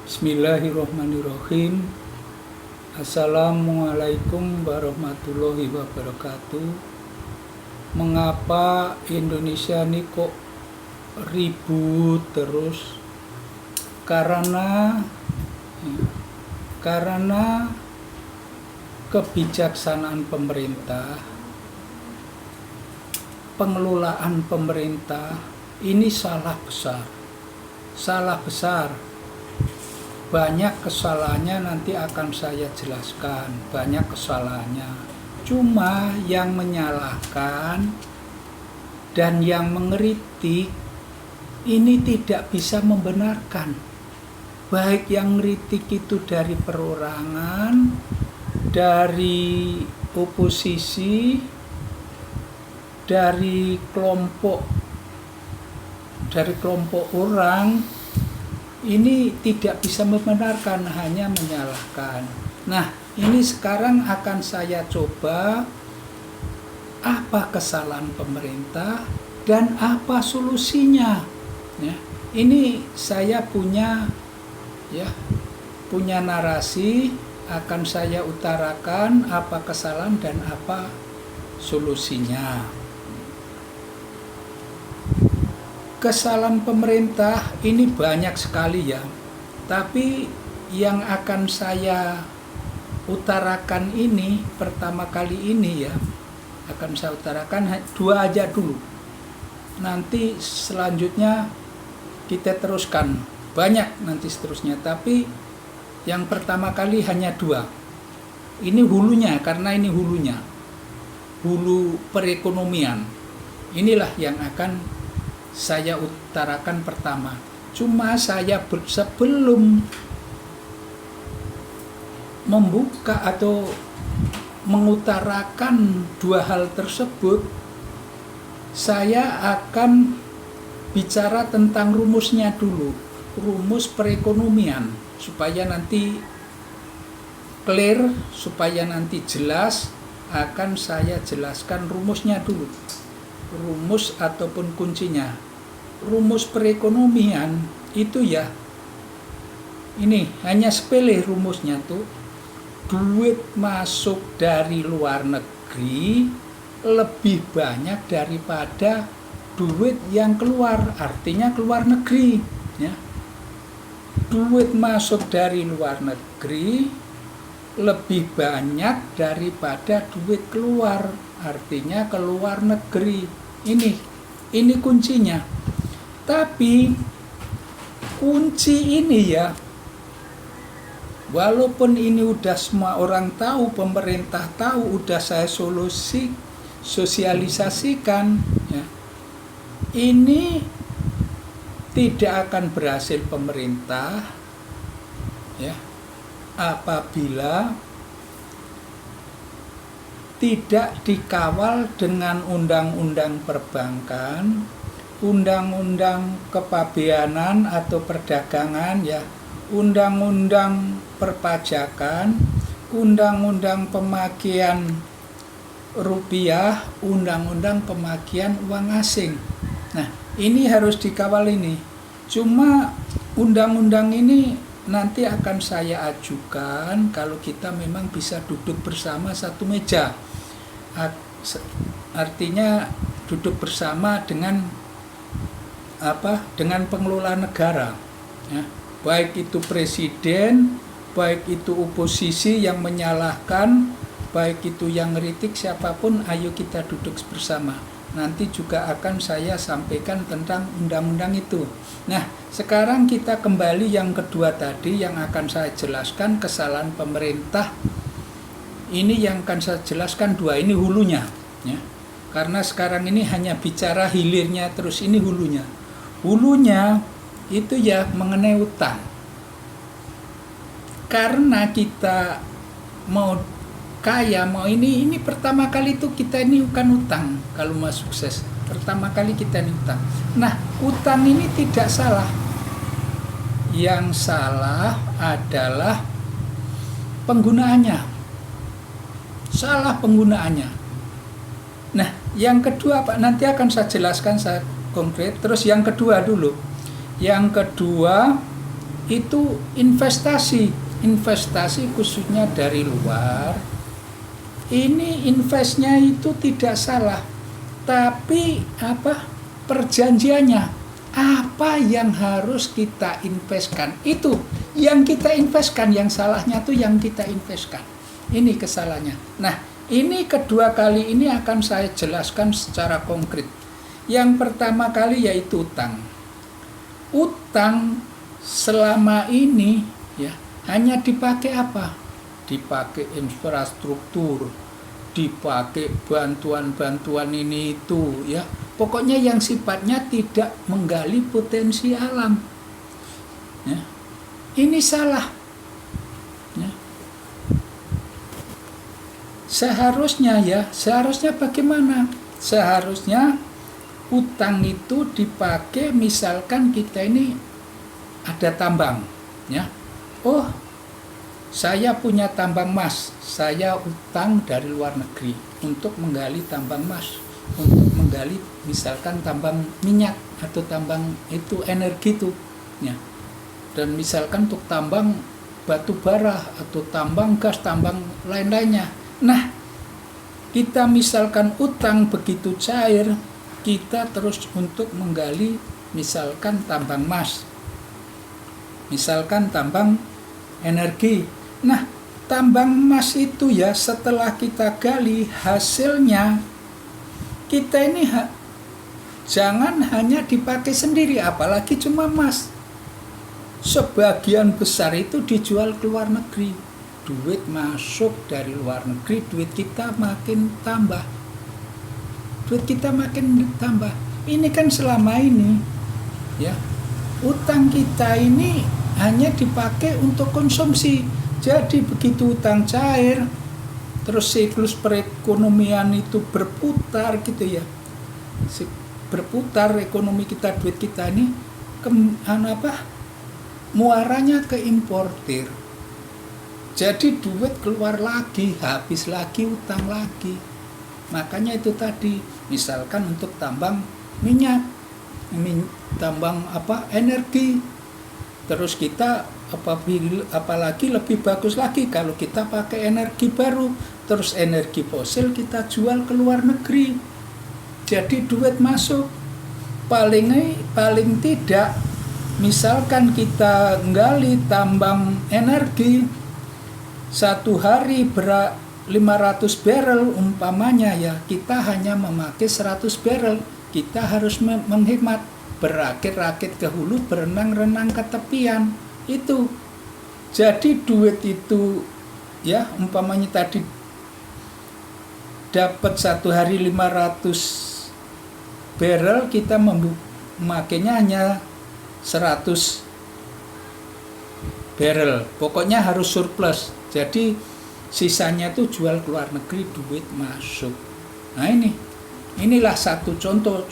Bismillahirrahmanirrahim. Assalamualaikum warahmatullahi wabarakatuh. Mengapa Indonesia ini kok ribut terus? Karena kebijaksanaan pemerintah, pengelolaan pemerintah ini salah besar. Banyak kesalahannya, nanti akan saya jelaskan. Banyak kesalahannya. Cuma yang menyalahkan dan yang mengkritik ini tidak bisa membenarkan. Baik yang kritik itu dari perorangan, dari oposisi, dari kelompok orang, ini tidak bisa membenarkan, hanya menyalahkan. Nah, ini sekarang akan saya coba apa kesalahan pemerintah dan apa solusinya. Ya, ini saya punya narasi, akan saya utarakan apa kesalahan dan apa solusinya. Kesalahan pemerintah ini banyak sekali ya, tapi yang akan saya utarakan ini pertama kali ini ya, akan saya utarakan dua aja dulu. Nanti selanjutnya kita teruskan, banyak nanti seterusnya, tapi yang pertama kali hanya dua. Ini hulunya, karena ini hulunya, hulu perekonomian. Inilah yang akan saya utarakan pertama. Cuma saya sebelum membuka atau mengutarakan dua hal tersebut, saya akan bicara tentang rumusnya dulu, rumus perekonomian, supaya nanti clear, supaya nanti jelas. Akan saya jelaskan rumusnya dulu, rumus ataupun kuncinya. Rumus perekonomian itu ya, ini hanya sepele rumusnya tuh. Duit masuk dari luar negeri lebih banyak daripada duit yang keluar, artinya keluar negeri ya. Duit masuk dari luar negeri lebih banyak daripada duit keluar, artinya keluar negeri. Ini kuncinya. Tapi kunci ini ya, walaupun ini udah semua orang tahu, pemerintah tahu, udah saya sosialisasikan ya, ini tidak akan berhasil pemerintah ya, apabila tidak dikawal dengan undang-undang perbankan, undang-undang kepabeanan atau perdagangan ya, undang-undang perpajakan, undang-undang pemakaian rupiah, undang-undang pemakaian uang asing. Nah, ini harus dikawal ini. Cuma undang-undang ini nanti akan saya ajukan kalau kita memang bisa duduk bersama satu meja. Artinya duduk bersama dengan pengelola negara ya. Baik itu presiden, baik itu oposisi yang menyalahkan, baik itu yang ngeritik, siapapun, ayo kita duduk bersama. Nanti juga akan saya sampaikan tentang undang-undang itu. Nah, sekarang kita kembali yang kedua tadi, yang akan saya jelaskan kesalahan pemerintah. Ini yang akan saya jelaskan dua, ini hulunya ya. Karena sekarang ini hanya bicara hilirnya, terus ini hulunya. Hulunya itu ya mengenai utang. Karena kita mau kaya, mau ini pertama kali itu kita ini bukan utang. Kalau mau sukses, pertama kali kita ini utang. Nah, utang ini tidak salah. Yang salah adalah penggunaannya. Salah penggunaannya. Nah, yang kedua Pak, nanti akan saya jelaskan, saya konkret. Terus yang kedua dulu. Yang kedua, itu investasi khususnya dari luar. Ini investnya itu tidak salah, tapi perjanjiannya, apa yang harus kita investkan, itu yang kita investkan, yang salahnya tuh yang kita investkan, ini kesalahannya. Nah, ini kedua kali ini akan saya jelaskan secara konkret. Yang pertama kali yaitu utang. Utang selama ini ya hanya dipakai apa? Dipakai infrastruktur, dipakai bantuan-bantuan ini itu ya. Pokoknya yang sifatnya tidak menggali potensi alam. Ya. Ini salah. Ya. Seharusnya bagaimana? Seharusnya utang itu dipakai, misalkan kita ini ada tambang, ya. Oh, saya punya tambang emas, saya utang dari luar negeri untuk menggali tambang emas, untuk menggali misalkan tambang minyak atau tambang itu energi itu, ya. Dan misalkan untuk tambang batu bara atau tambang gas, tambang lain-lainnya. Nah, kita misalkan utang begitu cair, kita terus untuk menggali misalkan tambang emas, misalkan tambang energi. Nah, tambang emas itu ya setelah kita gali hasilnya, kita ini jangan hanya dipakai sendiri, apalagi cuma emas. Sebagian besar itu dijual ke luar negeri. Duit masuk dari luar negeri, duit kita makin tambah. Ini kan selama ini ya, utang kita ini hanya dipakai untuk konsumsi. Jadi begitu utang cair, terus siklus perekonomian itu berputar gitu ya. Berputar ekonomi kita, duit kita ini muaranya ke importir. Jadi duit keluar lagi, habis lagi, utang lagi. Makanya itu tadi, misalkan untuk tambang minyak, tambang energi. Terus kita apalagi lebih bagus lagi kalau kita pakai energi baru, terus energi fosil kita jual ke luar negeri. Jadi duit masuk. Paling tidak misalkan kita nggali tambang energi satu hari 500 barrel umpamanya ya, kita hanya memakai 100 barrel. Kita harus menghemat, berakit-rakit ke hulu, berenang-renang ke tepian. Itu jadi duit itu ya, umpamanya tadi dapat satu hari 500 barrel, kita memakainya hanya 100 barrel. Pokoknya harus surplus. Jadi sisanya tuh jual ke luar negeri, duit masuk. Nah, inilah satu contoh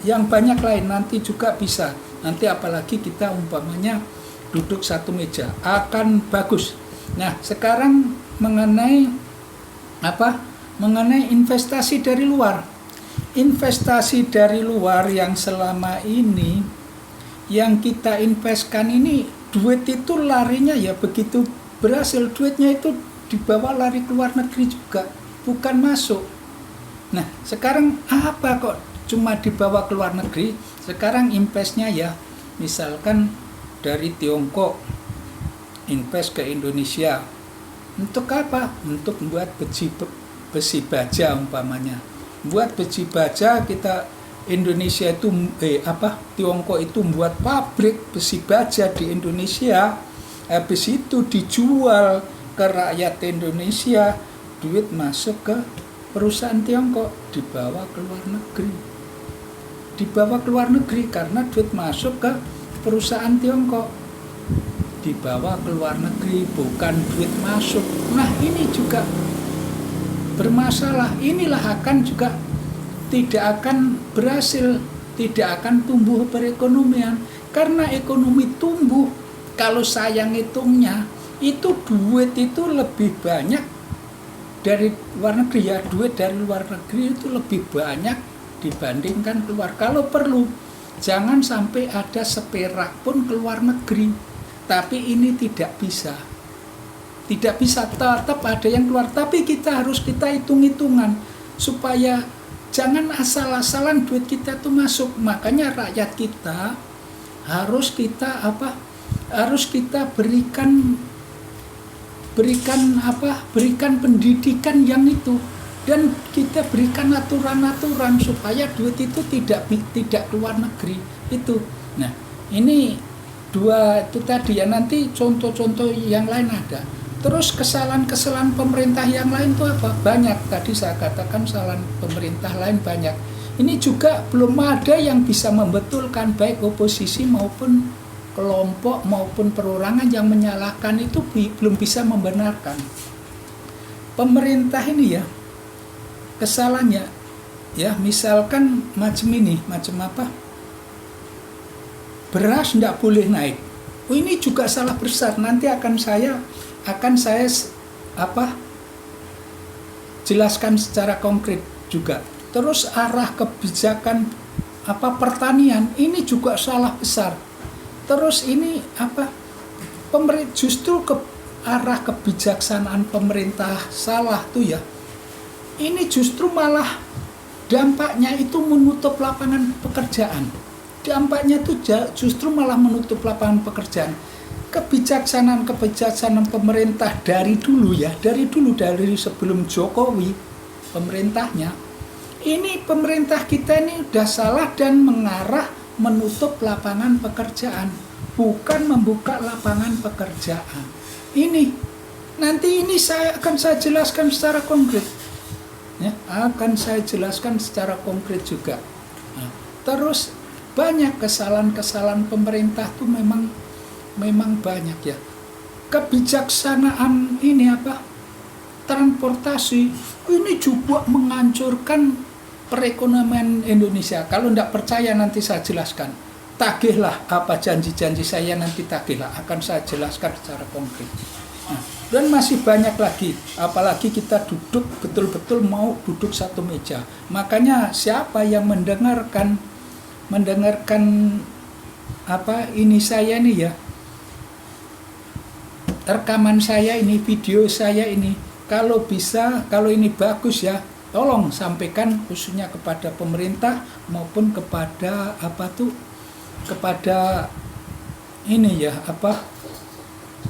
yang banyak lain nanti juga bisa. Nanti apalagi kita umpamanya duduk satu meja akan bagus. Nah, sekarang mengenai investasi dari luar. Investasi dari luar yang selama ini yang kita investkan ini, duit itu larinya ya begitu berhasil, duitnya itu dibawa lari ke luar negeri juga, bukan masuk. Nah, sekarang apa kok cuma dibawa ke luar negeri? Sekarang investnya ya, misalkan dari Tiongkok invest ke Indonesia. Untuk apa? Untuk membuat besi baja umpamanya. Buat besi baja, kita Indonesia itu Tiongkok itu membuat pabrik besi baja di Indonesia. Habis itu dijual ke rakyat Indonesia, duit masuk ke perusahaan Tiongkok, dibawa ke luar negeri karena duit masuk ke perusahaan Tiongkok, dibawa ke luar negeri, bukan duit masuk. Nah, ini juga bermasalah. Inilah akan juga tidak akan berhasil, tidak akan tumbuh perekonomian. Karena ekonomi tumbuh, kalau saya ngitungnya, itu duit itu lebih banyak dari luar negeri ya. Duit dari luar negeri itu lebih banyak dibandingkan keluar. Kalau perlu jangan sampai ada seperak pun keluar negeri. Tapi ini tidak bisa. Tidak bisa, tetap ada yang keluar. Tapi kita harus hitung-hitungan supaya jangan asal-asalan duit kita tuh masuk. Makanya rakyat kita harus kita berikan pendidikan yang itu, dan kita berikan aturan-aturan supaya duit itu tidak keluar negeri itu. Nah, ini dua itu tadi ya. Nanti contoh-contoh yang lain ada. Terus kesalahan-kesalahan pemerintah yang lain itu apa? Banyak. Tadi saya katakan kesalahan pemerintah lain banyak. Ini juga belum ada yang bisa membetulkan, baik oposisi maupun kelompok maupun perorangan yang menyalahkan itu belum bisa membenarkan. Pemerintah ini ya, kesalahannya ya, misalkan macam ini, macam apa? Beras tidak boleh naik. Ini juga salah besar. Nanti akan saya jelaskan secara konkret juga. Terus arah kebijakan pertanian ini juga salah besar. Terus ini justru ke arah kebijaksanaan pemerintah salah tuh ya. Ini justru malah dampaknya itu menutup lapangan pekerjaan. Dampaknya itu justru malah menutup lapangan pekerjaan. Kebijaksanaan pemerintah dari dulu dari sebelum Jokowi pemerintahnya, ini pemerintah kita ini udah salah dan mengarah menutup lapangan pekerjaan, bukan membuka lapangan pekerjaan. Ini nanti ini akan saya jelaskan secara konkret ya, akan saya jelaskan secara konkret juga. Nah, terus banyak kesalahan pemerintah tuh memang banyak ya. Kebijaksanaan ini transportasi ini juga menghancurkan perekonomian Indonesia. Kalau tidak percaya nanti saya jelaskan. Tagihlah apa janji-janji saya, nanti tagihlah, akan saya jelaskan secara konkret. Nah, dan masih banyak lagi, apalagi kita duduk betul-betul mau duduk satu meja. Makanya siapa yang mendengarkan ini saya nih ya, rekaman saya ini, video saya ini, kalau bisa, kalau ini bagus ya, tolong sampaikan khususnya kepada pemerintah maupun kepada kepada ini ya,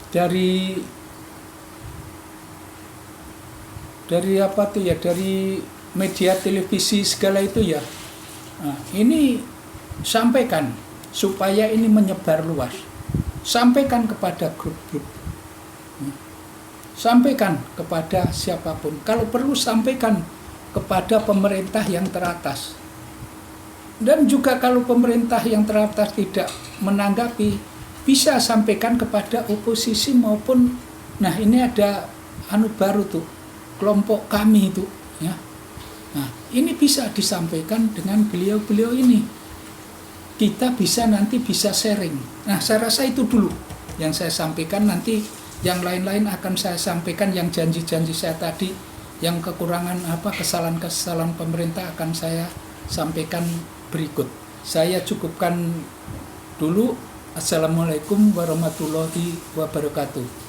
dari dari media televisi segala itu ya. Nah, ini sampaikan supaya ini menyebar luas. Sampaikan kepada grup-grup. Sampaikan kepada siapapun. Kalau perlu sampaikan kepada pemerintah yang teratas. Dan juga kalau pemerintah yang teratas tidak menanggapi, bisa sampaikan kepada oposisi maupun, nah ini ada baru tuh, kelompok kami itu ya. Nah, ini bisa disampaikan dengan beliau-beliau ini. Kita nanti bisa sharing. Nah, saya rasa itu dulu yang saya sampaikan. Nanti yang lain-lain akan saya sampaikan, yang janji-janji saya tadi, yang kekurangan kesalahan-kesalahan pemerintah akan saya sampaikan berikut. Saya cukupkan dulu. Assalamualaikum warahmatullahi wabarakatuh.